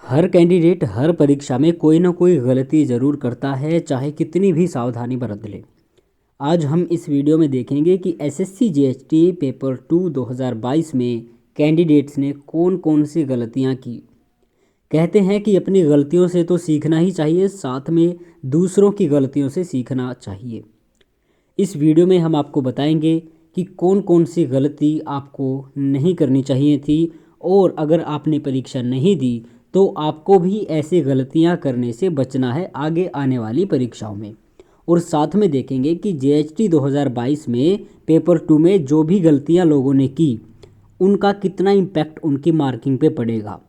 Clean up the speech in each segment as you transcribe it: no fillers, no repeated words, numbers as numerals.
हर candidate हर परीक्षा में कोई ना कोई गलती ज़रूर करता है, चाहे कितनी भी सावधानी बरत ले। आज हम इस वीडियो में देखेंगे कि एसएससी जीएसटी पेपर 2 2022 में कैंडिडेट्स ने कौन कौन सी गलतियां की। कहते हैं कि अपनी गलतियों से तो सीखना ही चाहिए, साथ में दूसरों की गलतियों से सीखना चाहिए। इस वीडियो में हम आपको बताएंगे कि कौन कौन सी गलती आपको नहीं करनी चाहिए थी, और अगर आपने परीक्षा नहीं दी तो आपको भी ऐसी गलतियां करने से बचना है आगे आने वाली परीक्षाओं में। और साथ में देखेंगे कि जीएसटी 2022 में पेपर 2 में जो भी गलतियां लोगों ने की उनका कितना इम्पैक्ट उनकी मार्किंग पे पड़ेगा।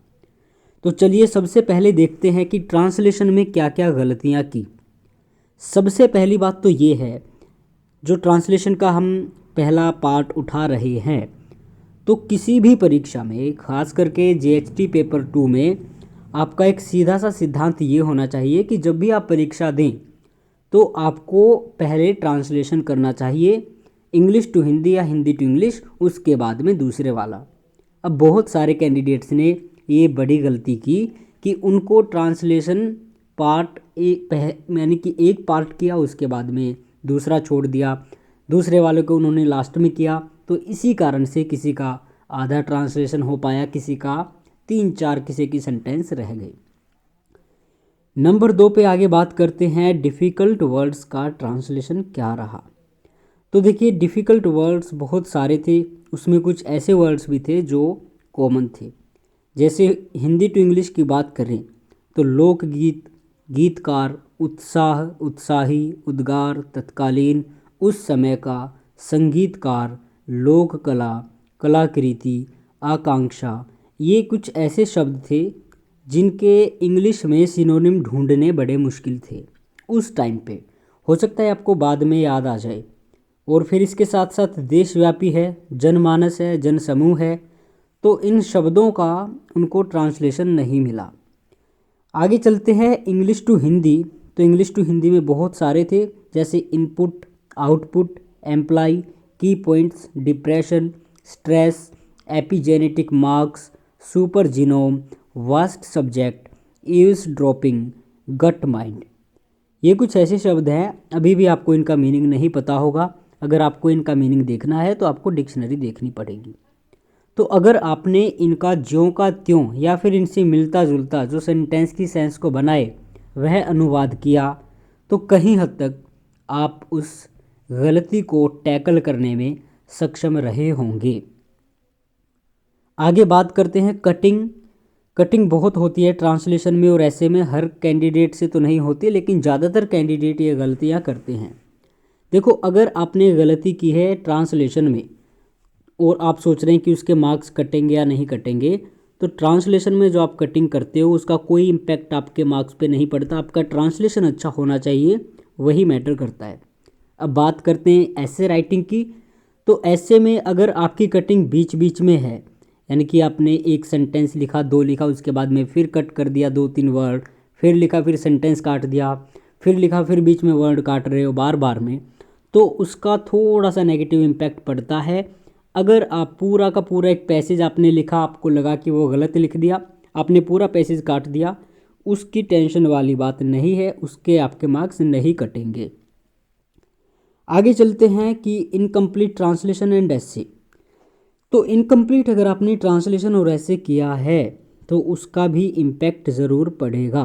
तो चलिए सबसे पहले देखते हैं कि ट्रांसलेशन में क्या क्या गलतियां की। सबसे पहली बात तो ये है, जो ट्रांसलेशन का हम पहला पार्ट उठा रहे हैं, तो किसी भी परीक्षा में खास करके जीएसटी पेपर 2 में आपका एक सीधा सा सिद्धांत ये होना चाहिए कि जब भी आप परीक्षा दें तो आपको पहले ट्रांसलेशन करना चाहिए, इंग्लिश टू हिंदी या हिंदी टू इंग्लिश, उसके बाद में दूसरे वाला। अब बहुत सारे कैंडिडेट्स ने ये बड़ी गलती की कि उनको ट्रांसलेशन पार्ट यानी कि एक पार्ट किया, उसके बाद में दूसरा छोड़ दिया, दूसरे वाले को उन्होंने लास्ट में किया। तो इसी कारण से किसी का आधा ट्रांसलेशन हो पाया, किसी का 3-4 किसी की सेंटेंस रह गई। नंबर 2 पे आगे बात करते हैं, डिफ़िकल्ट वर्ड्स का ट्रांसलेशन क्या रहा। तो देखिए, डिफ़िकल्ट वर्ड्स बहुत सारे थे, उसमें कुछ ऐसे वर्ड्स भी थे जो कॉमन थे। जैसे हिंदी टू इंग्लिश की बात करें तो लोकगीत, गीतकार, उत्साह, उत्साही, उद्गार, तत्कालीन, उस समय का, संगीतकार, लोक कला, कलाकृति, आकांक्षा, ये कुछ ऐसे शब्द थे जिनके इंग्लिश में सिनोनिम ढूंढने बड़े मुश्किल थे उस टाइम पे। हो सकता है आपको बाद में याद आ जाए। और फिर इसके साथ साथ देशव्यापी है, जनमानस है, जनसमूह है, तो इन शब्दों का उनको ट्रांसलेशन नहीं मिला। आगे चलते हैं इंग्लिश टू हिंदी। तो इंग्लिश टू हिंदी में बहुत सारे थे, जैसे input, output, employ, key points, depression, stress, epigenetic marks, super genome, vast subject, eavesdropping, gut mind. ये कुछ ऐसे शब्द हैं, अभी भी आपको इनका मीनिंग नहीं पता होगा। अगर आपको इनका मीनिंग देखना है तो आपको डिक्शनरी देखनी पड़ेगी। तो अगर आपने इनका ज्यों का त्यों या फिर इनसे मिलता जुलता जो सेंटेंस की सेंस को बनाए वह अनुवाद किया, तो कहीं हद तक आप उस गलती को टैकल करने में सक्षम रहे होंगे। आगे बात करते हैं कटिंग। कटिंग बहुत होती है ट्रांसलेशन में, और ऐसे में हर कैंडिडेट से तो नहीं होती, लेकिन ज़्यादातर कैंडिडेट ये गलतियां करते हैं। देखो, अगर आपने गलती की है ट्रांसलेशन में और आप सोच रहे हैं कि उसके मार्क्स कटेंगे या नहीं कटेंगे, तो ट्रांसलेशन में जो आप कटिंग करते हो उसका कोई इम्पैक्ट आपके मार्क्स पे नहीं पड़ता। आपका ट्रांसलेशन अच्छा होना चाहिए, वही मैटर करता है। अब बात करते हैं ऐसे राइटिंग की। तो ऐसे में अगर आपकी कटिंग बीच बीच में है, यानी कि आपने एक सेंटेंस लिखा, 2 लिखा, उसके बाद में फिर कट कर दिया 2-3 वर्ड, फिर लिखा, फिर सेंटेंस काट दिया, फिर लिखा, फिर बीच में वर्ड काट रहे हो बार बार में, तो उसका थोड़ा सा नेगेटिव इम्पैक्ट पड़ता है। अगर आप पूरा का पूरा एक पैसेज आपने लिखा, आपको लगा कि वो गलत लिख दिया, आपने पूरा पैसेज काट दिया, उसकी टेंशन वाली बात नहीं है, उसके आपके मार्क्स नहीं कटेंगे। आगे चलते हैं कि इनकम्प्लीट ट्रांसलेशन एंड ऐसे। तो इनकम्प्लीट अगर आपने ट्रांसलेशन और ऐसे किया है तो उसका भी इम्पैक्ट ज़रूर पड़ेगा।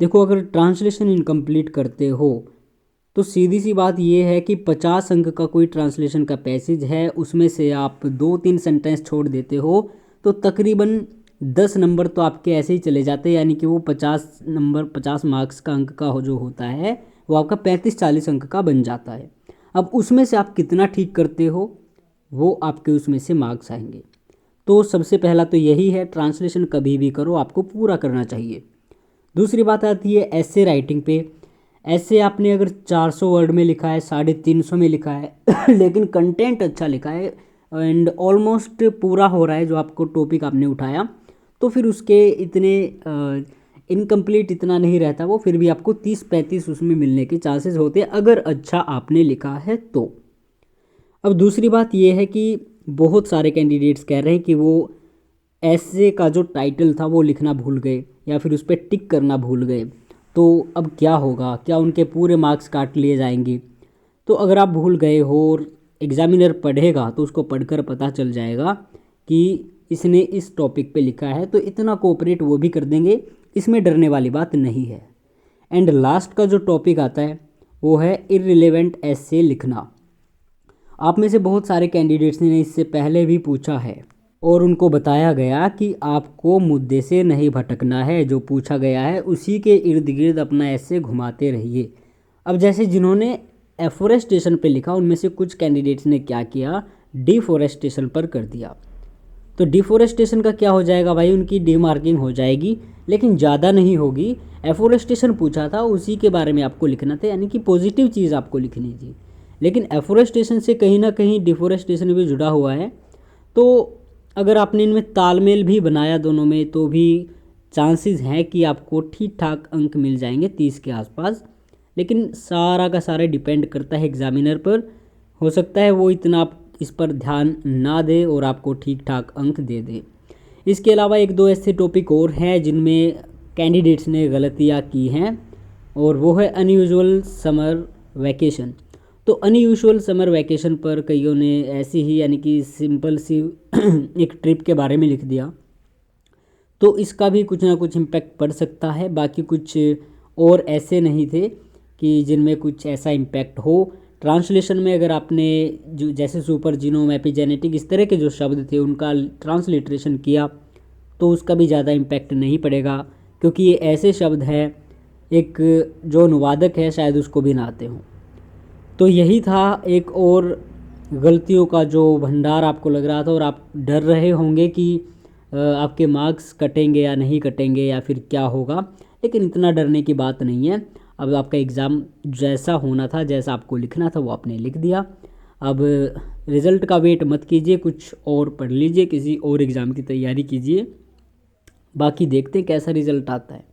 देखो, अगर ट्रांसलेशन इनकम्प्लीट करते हो तो सीधी सी बात ये है कि 50 अंक का कोई ट्रांसलेशन का पैसेज है, उसमें से आप 2-3 सेंटेंस छोड़ देते हो तो तकरीबन 10 नंबर तो आपके ऐसे ही चले जाते हैं। यानी कि वो 50 नंबर, 50 मार्क्स का अंक का जो होता है वो आपका 35-40 अंक का बन जाता है। अब उसमें से आप कितना ठीक करते हो वो आपके उसमें से मार्क्स आएंगे। तो सबसे पहला तो यही है, ट्रांसलेशन कभी भी करो आपको पूरा करना चाहिए। दूसरी बात आती है ऐसे राइटिंग पे। ऐसे आपने अगर 400 वर्ड में लिखा है, 350 में लिखा है लेकिन कंटेंट अच्छा लिखा है एंड ऑलमोस्ट पूरा हो रहा है जो आपको टॉपिक आपने उठाया, तो फिर उसके इतने इनकम्प्लीट इतना नहीं रहता वो, फिर भी आपको 30-35 उसमें मिलने के चांसेस होते हैं अगर अच्छा आपने लिखा है तो। अब दूसरी बात ये है कि बहुत सारे कैंडिडेट्स कह रहे हैं कि वो ऐसे का जो टाइटल था वो लिखना भूल गए, या फिर उस पर टिक करना भूल गए तो अब क्या होगा, क्या उनके पूरे मार्क्स काट लिए जाएंगे। तो अगर आप भूल गए हो और एग्जामिनर पढ़ेगा तो उसको पढ़कर पता चल जाएगा कि इसने इस टॉपिक पे लिखा है, तो इतना कोऑपरेट वो भी कर देंगे, इसमें डरने वाली बात नहीं है। एंड लास्ट का जो टॉपिक आता है वो है इररिलेवेंट एसे लिखना। आप में से बहुत सारे कैंडिडेट्स ने इससे पहले भी पूछा है और उनको बताया गया कि आपको मुद्दे से नहीं भटकना है, जो पूछा गया है उसी के इर्द गिर्द अपना ऐसे घुमाते रहिए। अब जैसे जिन्होंने एफोरेस्टेशन पे लिखा उनमें से कुछ कैंडिडेट्स ने क्या किया, डिफोरेस्टेशन पर कर दिया। तो डिफोरेस्टेशन का क्या हो जाएगा भाई, उनकी डीमार्किंग हो जाएगी, लेकिन ज़्यादा नहीं होगी। एफोरेस्टेशन पूछा था उसी के बारे में आपको लिखना था, यानी कि पॉजिटिव चीज़ आपको लिखनी थी, लेकिन एफोरेस्टेशन से कहीं ना कहीं डिफोरेस्टेशन भी जुड़ा हुआ है। तो अगर आपने इनमें तालमेल भी बनाया दोनों में तो भी चांसेस हैं कि आपको ठीक ठाक अंक मिल जाएंगे 30 के आसपास। लेकिन सारा का सारा डिपेंड करता है एग्जामिनर पर, हो सकता है वो इतना इस पर ध्यान ना दे और आपको ठीक ठाक अंक दे दे। इसके अलावा एक दो ऐसे टॉपिक और हैं जिनमें कैंडिडेट्स ने गलतियाँ की हैं, और वो है अनयूजुअल समर वैकेशन। तो अनयूजुअल समर वैकेशन पर कईयों ने ऐसी ही यानी कि सिंपल सी एक ट्रिप के बारे में लिख दिया, तो इसका भी कुछ ना कुछ इम्पैक्ट पड़ सकता है। बाकी कुछ और ऐसे नहीं थे कि जिनमें कुछ ऐसा इम्पैक्ट हो। ट्रांसलेशन में अगर आपने जो जैसे सुपर जीनोम, एपिजेनेटिक, इस तरह के जो शब्द थे उनका ट्रांसलिट्रेशन किया तो उसका भी ज़्यादा इम्पैक्ट नहीं पड़ेगा, क्योंकि ये ऐसे शब्द हैं एक जो अनुवादक है शायद उसको भी ना आते हों। तो यही था एक और गलतियों का जो भंडार आपको लग रहा था और आप डर रहे होंगे कि आपके मार्क्स कटेंगे या नहीं कटेंगे या फिर क्या होगा, लेकिन इतना डरने की बात नहीं है। अब आपका एग्ज़ाम जैसा होना था, जैसा आपको लिखना था वो आपने लिख दिया। अब रिज़ल्ट का वेट मत कीजिए, कुछ और पढ़ लीजिए, किसी और एग्ज़ाम की तैयारी कीजिए। बाकी देखते हैं कैसा रिज़ल्ट आता है।